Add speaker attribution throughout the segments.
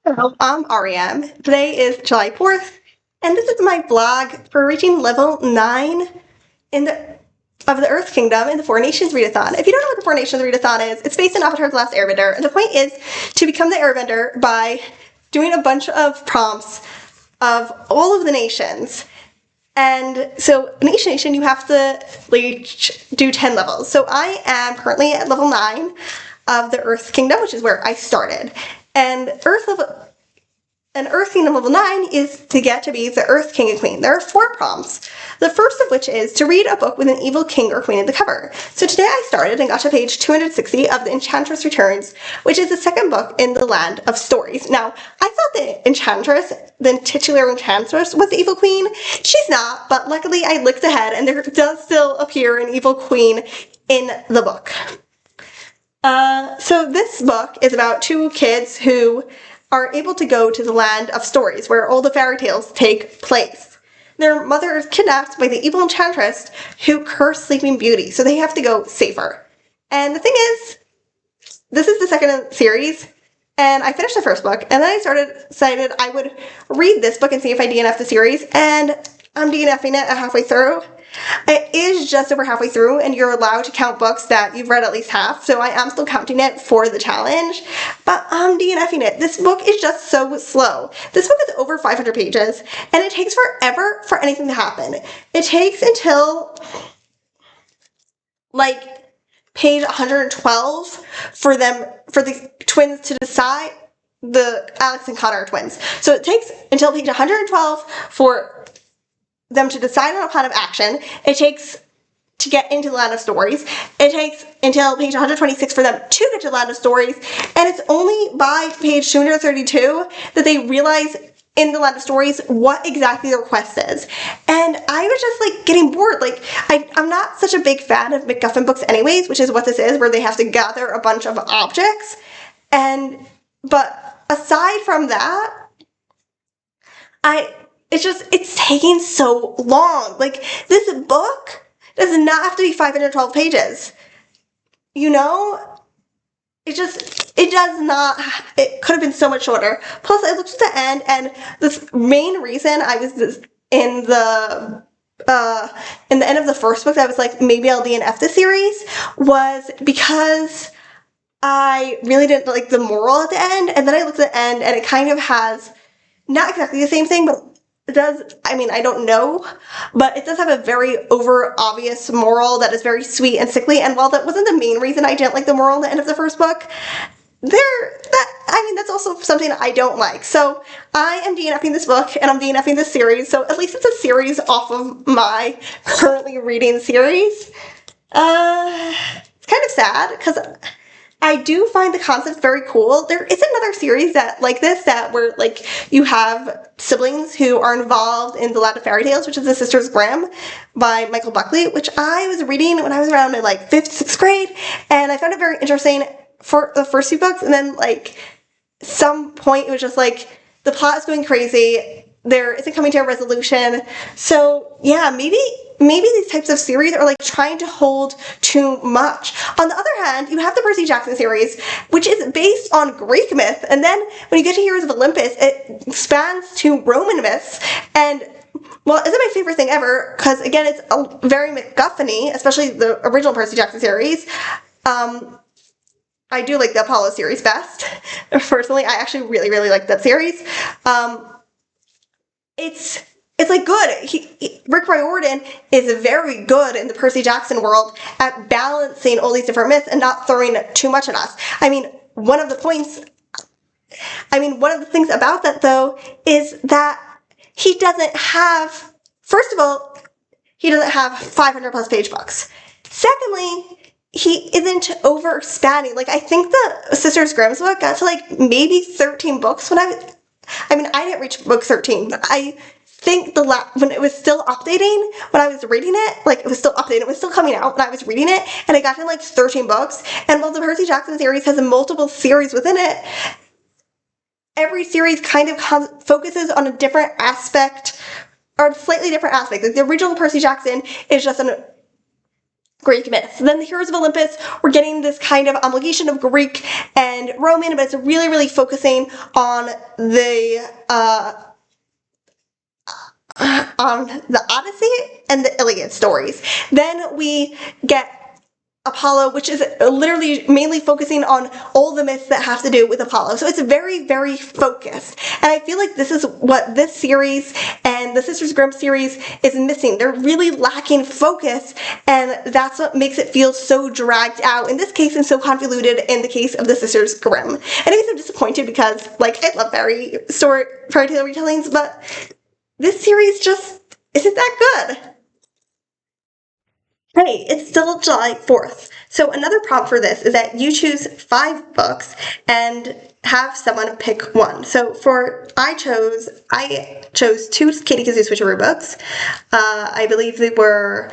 Speaker 1: Hello, I'm REM. Today is July 4th, and this is my vlog for reaching level 9 of the Earth Kingdom in the Four Nations Readathon. If you don't know what the Four Nations Readathon is, it's based on Avatar The Last Airbender, and the point is to become the Airbender by doing a bunch of prompts of all of the nations. And so in each nation you have to do 10 levels. So I am currently at level 9 of the Earth Kingdom, which is where I started. And Earth Kingdom level 9 is to get to be the Earth King and Queen. There are 4 prompts, the first of which is to read a book with an evil king or queen at the cover. So today I started and got to page 260 of The Enchantress Returns, which is the second book in the Land of Stories. Now, I thought the Enchantress, the titular Enchantress, was the evil queen. She's not, but luckily I looked ahead and there does still appear an evil queen in the book. So this book is about 2 kids who are able to go to the Land of Stories, where all the fairy tales take place. Their mother is kidnapped by the evil enchantress who cursed Sleeping Beauty, so they have to go save her. And the thing is, this is the second series, and I finished the first book, and then I decided I would read this book and see if I DNF the series, and I'm DNFing it halfway through. It is just over halfway through, and you're allowed to count books that you've read at least half, so I am still counting it for the challenge, but I'm DNFing it. This book is just so slow. This book is over 500 pages, and it takes forever for anything to happen. It takes until, like, page 112 for the twins to decide, the Alex and Connor twins. So it takes until page 112 for them to decide on a plan of action. It takes to get into the Land of Stories. It takes until page 126 for them to get to the Land of Stories, and it's only by page 232 that they realize in the Land of Stories what exactly the request is. And I was just like getting bored. Like I'm not such a big fan of MacGuffin books anyways, which is what this is, where they have to gather a bunch of objects. But aside from that, it's taking so long. Like, this book does not have to be 512 pages. You know? It does not. It could have been so much shorter. Plus, I looked at the end, and the main reason I was in the end of the first book that I was like, maybe I'll DNF the series, was because I really didn't like the moral at the end, and then I looked at the end, and it kind of has not exactly the same thing, but it does, I mean, I don't know, but it does have a very over-obvious moral that is very sweet and sickly, and while that wasn't the main reason I didn't like the moral at the end of the first book, that's also something I don't like. So I am DNFing this book, and I'm DNFing this series, so at least it's a series off of my currently reading series. It's kind of sad, because I do find the concept very cool. There is another series that like this, that where like you have siblings who are involved in the Land of Fairy Tales, which is The Sisters Grimm by Michael Buckley, which I was reading when I was around in like 5th, 6th grade, and I found it very interesting for the first few books, and then like some point it was just like the plot is going crazy, there isn't coming to a resolution. So yeah, maybe these types of series are like trying to hold too much. On the other hand, you have the Percy Jackson series, which is based on Greek myth, and then when you get to Heroes of Olympus, it expands to Roman myths, and well, isn't my favorite thing ever, because again, it's very MacGuffin-y, especially the original Percy Jackson series. I do like the Apollo series best. Personally, I actually really, really like that series. It's like good. Rick Riordan is very good in the Percy Jackson world at balancing all these different myths and not throwing too much at us. One of the things about that though is that he doesn't have, first of all, he doesn't have 500 plus page books. Secondly, he isn't over expanding. Like, I think the Sisters Grimm's book got to like maybe 13 books when I didn't reach book 13, but I think when it was still updating, when I was reading it, like it was still updating, it was still coming out when I was reading it, and I got to like 13 books, and while the Percy Jackson series has multiple series within it, every series kind of focuses on a different aspect, or a slightly different aspect. Like the original Percy Jackson is just Greek myths. Then the Heroes of Olympus, we're getting this kind of amalgamation of Greek and Roman, but it's really, really focusing on the Odyssey and the Iliad stories. Then we get Apollo, which is literally mainly focusing on all the myths that have to do with Apollo. So it's very, very focused. And I feel like this is what this series and the Sisters Grimm series is missing. They're really lacking focus, and that's what makes it feel so dragged out in this case and so convoluted in the case of the Sisters Grimm. And I guess I'm disappointed because, like, I love fairy tale retellings, but this series just isn't that good. Hey, it's still July 4th. So another prompt for this is that you choose 5 books and have someone pick one. So I chose 2 Katie Kazoo Switcheroo books. I believe they were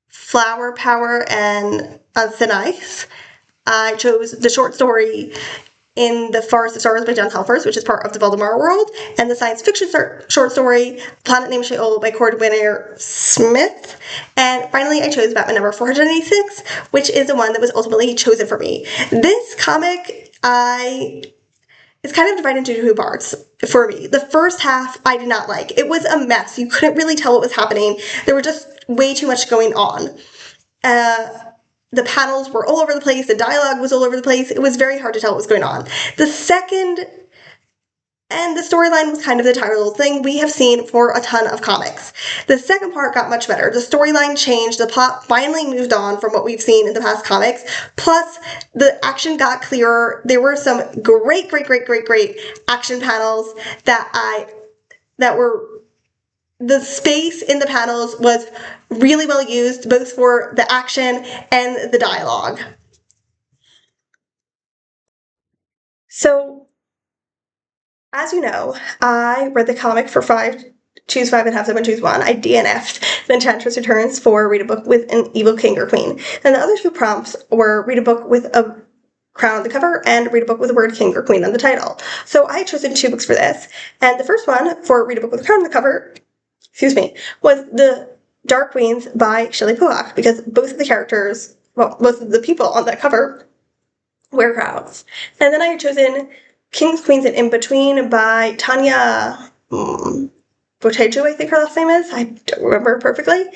Speaker 1: Flower Power and Thin Ice. I chose the short story In the Forest of Stars by John Helfers, which is part of the Voldemort world, and the science fiction short story Planet Named Sheol by Cordwainer Smith. And finally, I chose Batman number 486, which is the one that was ultimately chosen for me. This comic, it's kind of divided into 2 parts for me. The first half I did not like. It was a mess. You couldn't really tell what was happening. There were just way too much going on. The panels were all over the place. The dialogue was all over the place. It was very hard to tell what was going on. The second, and the storyline was kind of the tired little thing we have seen for a ton of comics. The second part got much better. The storyline changed. The plot finally moved on from what we've seen in the past comics. Plus, the action got clearer. There were some great action panels that were... The space in the panels was really well used, both for the action and the dialogue. So, as you know, I read the comic for choose 5 and have someone choose 1. I DNF'd the Enchantress Returns for read a book with an evil king or queen. And the other 2 prompts were read a book with a crown on the cover and read a book with the word king or queen on the title. So I had chosen 2 books for this. And the first one, for read a book with a crown on the cover, was The Dark Queens by Shelley Pollack, because both of the characters, well, both of the people on that cover wear crowns. And then I had chosen Kings, Queens, and In Between by Tanya Botejo, I think her last name is. I don't remember perfectly.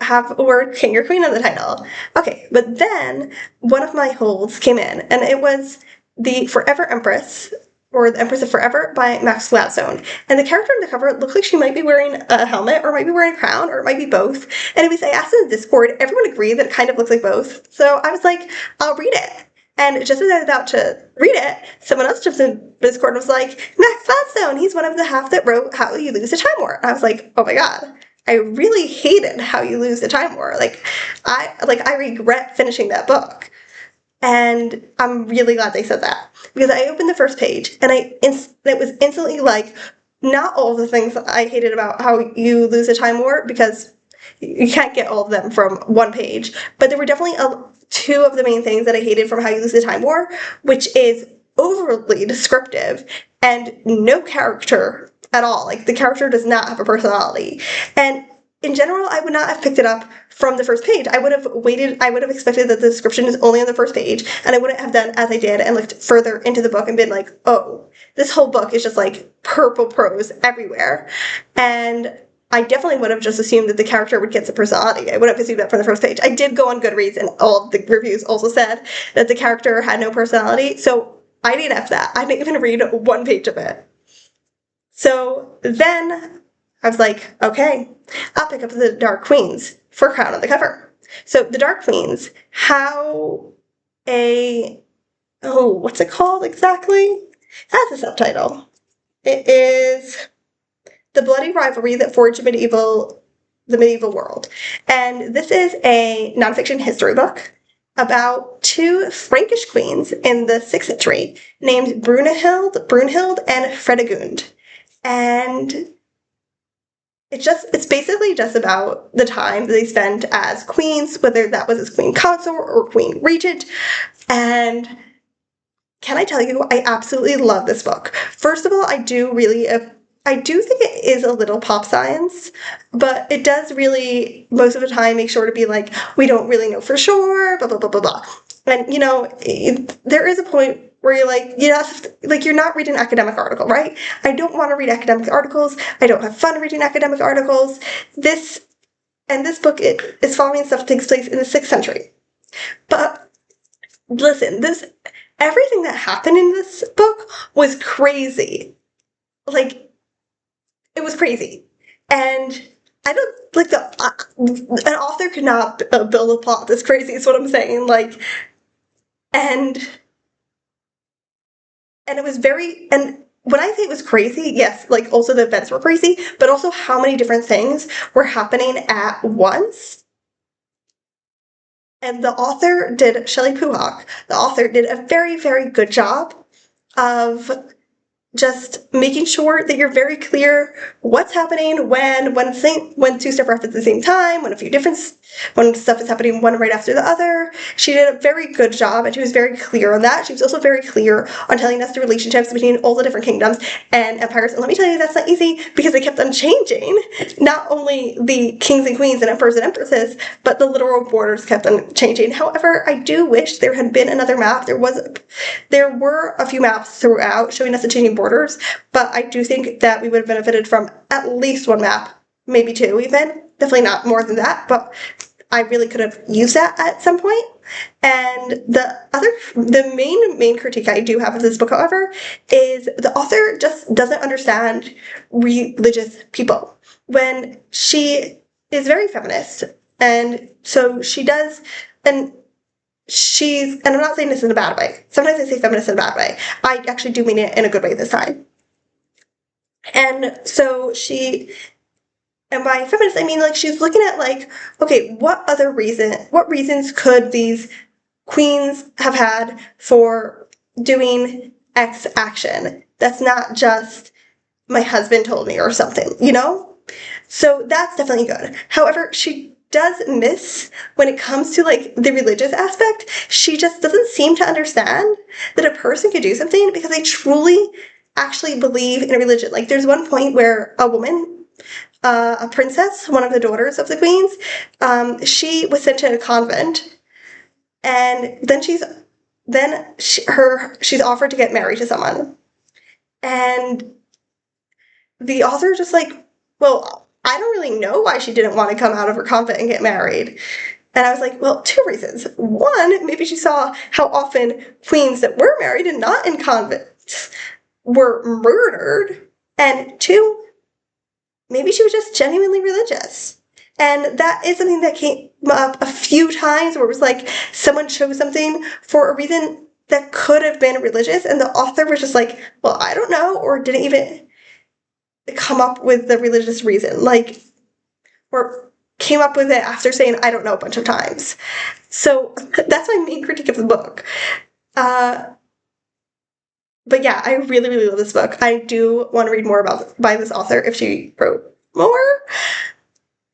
Speaker 1: Have a word king or queen on the title. Okay, but then one of my holds came in, and it was The Forever Empress, or The Empress of Forever by Max Gladstone. And the character on the cover looked like she might be wearing a helmet, or might be wearing a crown, or it might be both. Anyways, I asked in the Discord, everyone agreed that it kind of looks like both. So I was like, I'll read it. And just as I was about to read it, someone else jumped in Discord and was like, Max Gladstone, he's one of the half that wrote How You Lose a Time War. And I was like, oh my god, I really hated How You Lose the Time War. I regret finishing that book. And I'm really glad they said that, because I opened the first page and it was instantly like, not all of the things that I hated about How You Lose a Time War, because you can't get all of them from one page, but there were definitely 2 of the main things that I hated from How You Lose the Time War, which is overly descriptive and no character at all. Like, the character does not have a personality. And in general, I would not have picked it up from the first page. I would have waited. I would have expected that the description is only on the first page, and I wouldn't have done as I did and looked further into the book and been like, oh, this whole book is just like purple prose everywhere. And I definitely would have just assumed that the character would get some personality. I would have assumed that from the first page. I did go on Goodreads, and all of the reviews also said that the character had no personality, so I didn't have that. I didn't even read 1 page of it. So then I was like, okay, I'll pick up The Dark Queens for crown on the cover. So The Dark Queens, what's it called exactly? It has a subtitle. It is The Bloody Rivalry That Forged the Medieval World. And this is a nonfiction history book about 2 Frankish queens in the 6th century named Brunhild and Fredegund. And it's basically just about the time that they spent as queens, whether that was as queen consort or queen regent. And can I tell you, I absolutely love this book. First of all, I do really I do think it is a little pop science, but it does really, most of the time, make sure to be like, we don't really know for sure, blah, blah, blah, blah, blah. And, you know, there is a point where you're like, you know, like you're not reading an academic article, right? I don't want to read academic articles. I don't have fun reading academic articles. This book is following stuff that takes place in the 6th century. But listen, everything that happened in this book was crazy. Like, it was crazy. And I don't, like, an author could not build a plot this crazy, is what I'm saying. Like, and it was very, and when I say it was crazy, yes, like, also the events were crazy, but also how many different things were happening at once. And Shelley Puhak, the author, did a very, very good job of just making sure that you're very clear what's happening when two stuff are happening at the same time, when stuff is happening one right after the other. She did a very good job, and she was very clear on that. She was also very clear on telling us the relationships between all the different kingdoms and empires. And let me tell you, that's not easy, because they kept on changing. Not only the kings and queens and emperors and empresses, but the literal borders kept on changing. However, I do wish there had been another map. There were a few maps throughout showing us the changing borders, but I do think that we would have benefited from at least one map, maybe two even. Definitely not more than that, but I really could have used that at some point. And the main critique I do have of this book, however, is the author just doesn't understand religious people. When she is very feminist, and so she does, and I'm not saying this in a bad way. Sometimes I say feminist in a bad way. I actually do mean it in a good way this time. And so and by feminist, I mean, like, she's looking at, like, okay, what reasons could these queens have had for doing X action? That's not just my husband told me or something, you know? So that's definitely good. However, she does miss when it comes to, like, the religious aspect. She just doesn't seem to understand that a person could do something because they truly actually believe in a religion. Like, there's one point where a woman, a princess, one of the daughters of the queens, she was sent to a convent, and then she's offered to get married to someone, and the author just like, well, I don't really know why she didn't want to come out of her convent and get married. And I was like, well, two reasons. One, maybe she saw how often queens that were married and not in convents were murdered. And two, maybe she was just genuinely religious. And that is something that came up a few times, where it was like someone chose something for a reason that could have been religious, and the author was just like, well, I don't know, or didn't even come up with the religious reason, like, or came up with it after saying I don't know a bunch of times. So that's my main critique of the book. But yeah, I really, really love this book. I do want to read more by this author if she wrote more.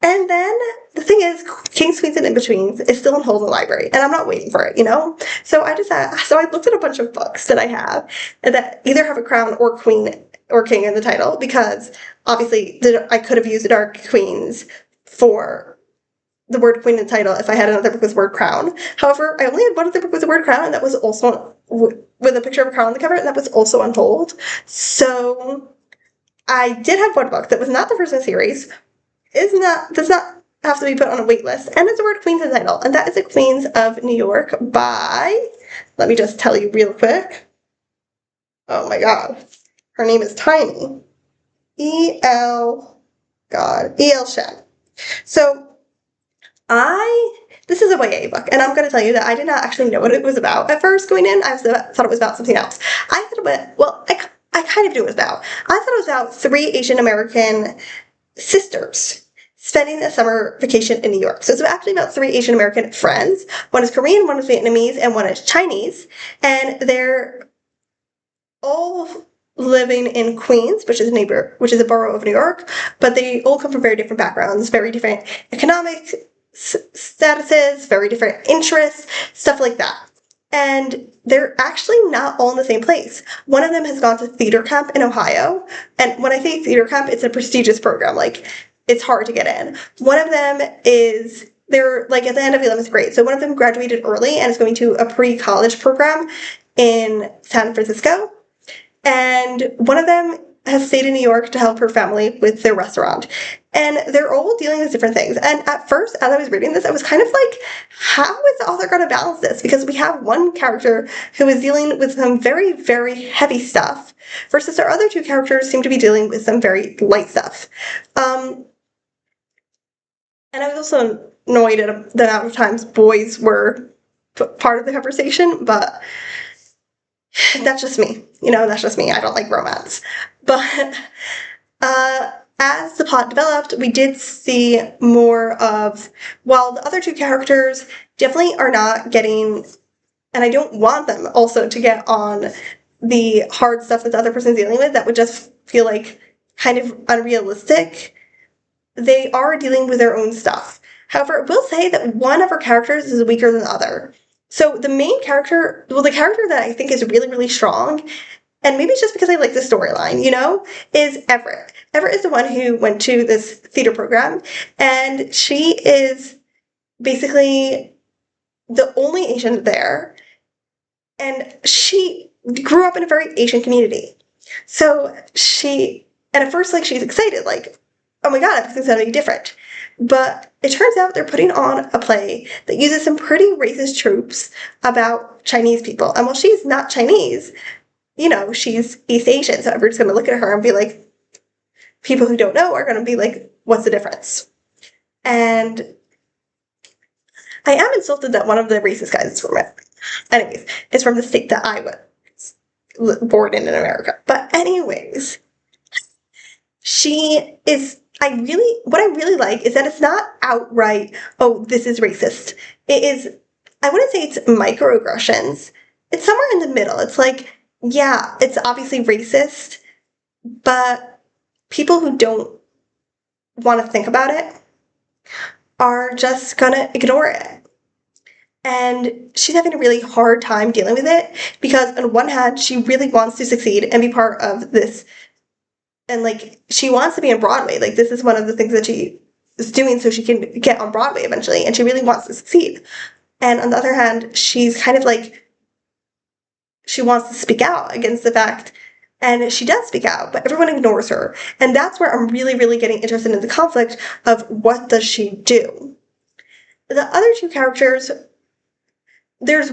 Speaker 1: And then the thing is, King's, Queens, and In-Betweens is still on hold in the library, and I'm not waiting for it, you know? So I looked at a bunch of books that I have that either have a crown or queen or king in the title, because obviously I could have used the Dark Queens for the word queen in the title if I had another book with the word crown. However, I only had one other book with the word crown, and that was also with a picture of a crown on the cover, and that was also on hold. So I did have one book that was not the first in the series, does not have to be put on a wait list, and it's the word Queens in the title, and that is The Queens of New York by, let me just tell you real quick. Oh my god. Her name is tiny. E.L. Shen. So this is a YA book, and I'm going to tell you that I did not actually know what it was about at first going in. I thought it was about something else. I kind of knew what it was about. I thought it was about 3 Asian American sisters spending a summer vacation in New York. So it's actually about 3 Asian American friends. One is Korean, one is Vietnamese, and one is Chinese. And they're all living in Queens, which is a borough of New York, but they all come from very different backgrounds, very different economic statuses, very different interests, stuff like that. And they're actually not all in the same place. One of them has gone to theater camp in Ohio. And when I say theater camp, it's a prestigious program. Like, it's hard to get in. One of them is, they're like at the end of 11th grade. So one of them graduated early and is going to a pre-college program in San Francisco. And one of them has stayed in New York to help her family with their restaurant. And they're all dealing with different things. And at first, as I was reading this, I was kind of like, how is the author going to balance this? Because we have one character who is dealing with some very, very heavy stuff, versus our other two characters seem to be dealing with some very light stuff. And I was also annoyed at the amount of times boys were part of the conversation, but that's just me. That's just me. I don't like romance. But as the plot developed, we did see more of, while the other two characters definitely are not getting, and I don't want them also to get on the hard stuff that the other person's dealing with, that would just feel like kind of unrealistic. They are dealing with their own stuff. However, I will say that one of our characters is weaker than the other. So the main character, well, the character that I think is really, really strong, and maybe it's just because I like the storyline, is Everett. Everett is the one who went to this theater program, and she is basically the only Asian there, and she grew up in a very Asian community. So and at first, like, she's excited, like, oh my god, everything's gonna be different. But it turns out they're putting on a play that uses some pretty racist tropes about Chinese people. And while she's not Chinese, she's East Asian, so everyone's going to look at her and be like, people who don't know are going to be like, what's the difference? And I am insulted that one of the racist guys is from it. Anyways, it's from the state that I was born in America. But anyways, what I really like is that it's not outright, oh, this is racist. It is, I wouldn't say it's microaggressions. It's somewhere in the middle. It's like, yeah, it's obviously racist, but people who don't want to think about it are just gonna ignore it. And she's having a really hard time dealing with it because on one hand, she really wants to succeed and be part of this. And like, she wants to be on Broadway. Like, this is one of the things that she is doing so she can get on Broadway eventually. And she really wants to succeed. And on the other hand, she's kind of like, she wants to speak out against the fact, and she does speak out, but everyone ignores her. And that's where I'm really, really getting interested in the conflict of what does she do. The other two characters, there is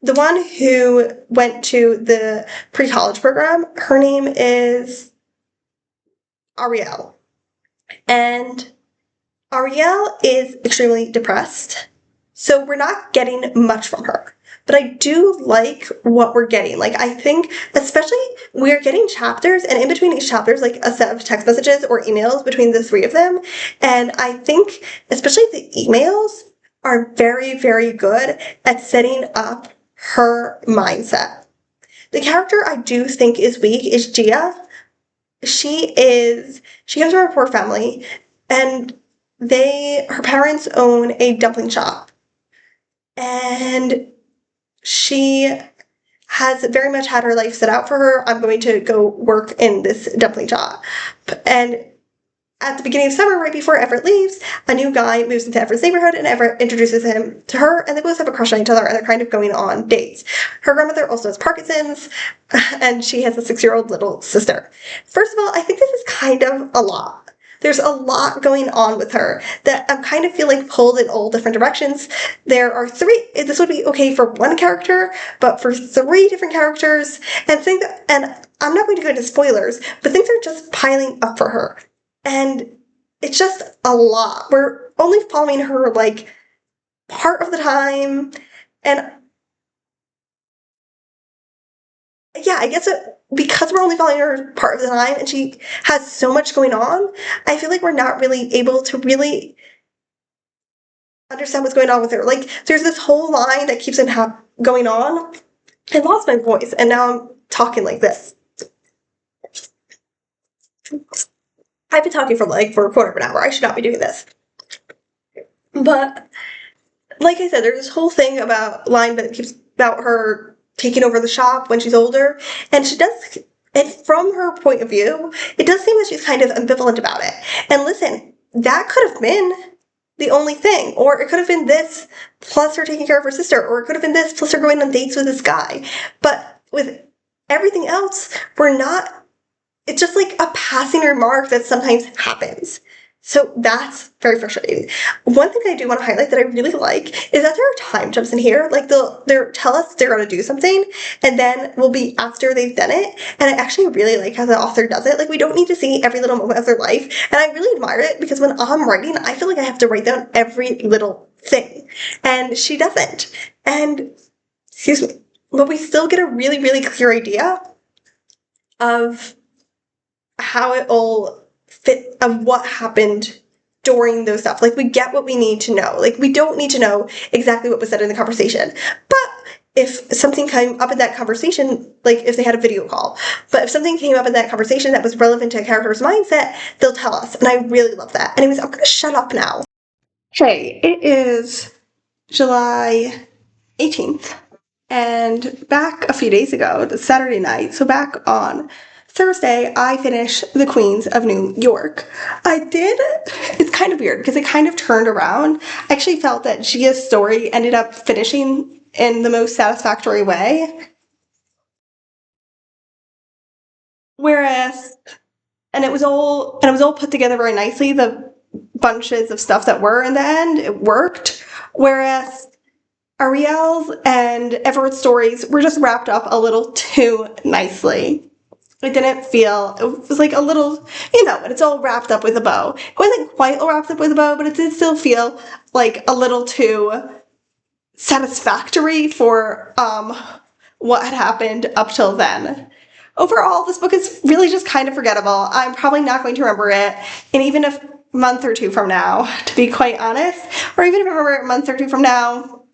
Speaker 1: the one who went to the pre-college program. Her name is Ariel. And Ariel is extremely depressed, so we're not getting much from her. But I do like what we're getting. Like, I think, especially, we're getting chapters, and in between each chapters, like a set of text messages or emails between the three of them. And I think, especially the emails, are very, very good at setting up her mindset. The character I do think is weak is Gia. She comes from a poor family, and her parents own a dumpling shop. And she has very much had her life set out for her. I'm going to go work in this dumpling shop. And at the beginning of summer, right before Everett leaves, a new guy moves into Everett's neighborhood, and Everett introduces him to her, and they both have a crush on each other, and they're kind of going on dates. Her grandmother also has Parkinson's, and she has a 6-year-old little sister. First of all, I think this is kind of a lot. There's a lot going on with her that I'm kind of feeling pulled in all different directions. There are this would be okay for one character, but for 3 different characters, and I'm not going to go into spoilers, but things are just piling up for her. And it's just a lot. We're only following her, like, part of the time, and yeah, I guess because we're only following her part of the time and she has so much going on, I feel like we're not really able to really understand what's going on with her. Like, there's this whole line that keeps going on. I lost my voice, and now I'm talking like this. I've been talking for a quarter of an hour. I should not be doing this. But like I said, there's this whole thing about line that keeps about her taking over the shop when she's older, and she does. And from her point of view, it does seem that she's kind of ambivalent about it. And listen, that could have been the only thing, or it could have been this plus her taking care of her sister, or it could have been this plus her going on dates with this guy. But with everything else, we're not. It's just like a passing remark that sometimes happens. So that's very frustrating. One thing I do want to highlight that I really like is that there are time jumps in here. Like they'll tell us they're going to do something, and then we'll be after they've done it. And I actually really like how the author does it. Like we don't need to see every little moment of their life, and I really admire it because when I'm writing, I feel like I have to write down every little thing, and she doesn't. And excuse me, but we still get a really really clear idea of how it all fit of what happened during those stuff. Like we get what we need to know. Like we don't need to know exactly what was said in the conversation. But if something came up in that conversation, like if they had a video call, but if something came up in that conversation that was relevant to a character's mindset, they'll tell us. And I really love that. Anyways, I'm gonna shut up now. Okay, it is July 18th. And back a few days ago, the Saturday night, so back on Thursday, I finished The Queens of New York. It's kind of weird because it kind of turned around. I actually felt that Gia's story ended up finishing in the most satisfactory way. Whereas, and it was all put together very nicely, the bunches of stuff that were in the end, it worked. Whereas Ariel's and Everett's stories were just wrapped up a little too nicely. It didn't feel, it was like a little, but it's all wrapped up with a bow. It wasn't quite all wrapped up with a bow, but it did still feel like a little too satisfactory for what had happened up till then. Overall, this book is really just kind of forgettable. I'm probably not going to remember it, and even if a month or two from now, to be quite honest, or even if I remember it a month or two from now,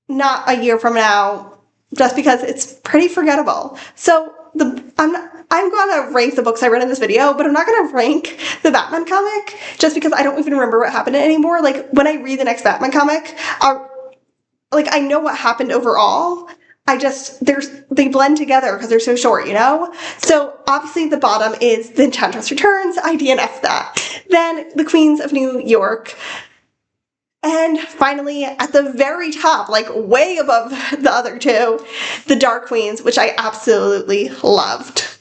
Speaker 1: not a year from now, just because it's pretty forgettable. So I'm gonna rank the books I read in this video, but I'm not gonna rank the Batman comic just because I don't even remember what happened anymore. Like when I read the next Batman comic, I know what happened overall. They blend together because they're so short, So obviously the bottom is The Enchantress Returns. I DNF that. Then The Queens of New York. And finally, at the very top, like way above the other two, The Dark Queens, which I absolutely loved.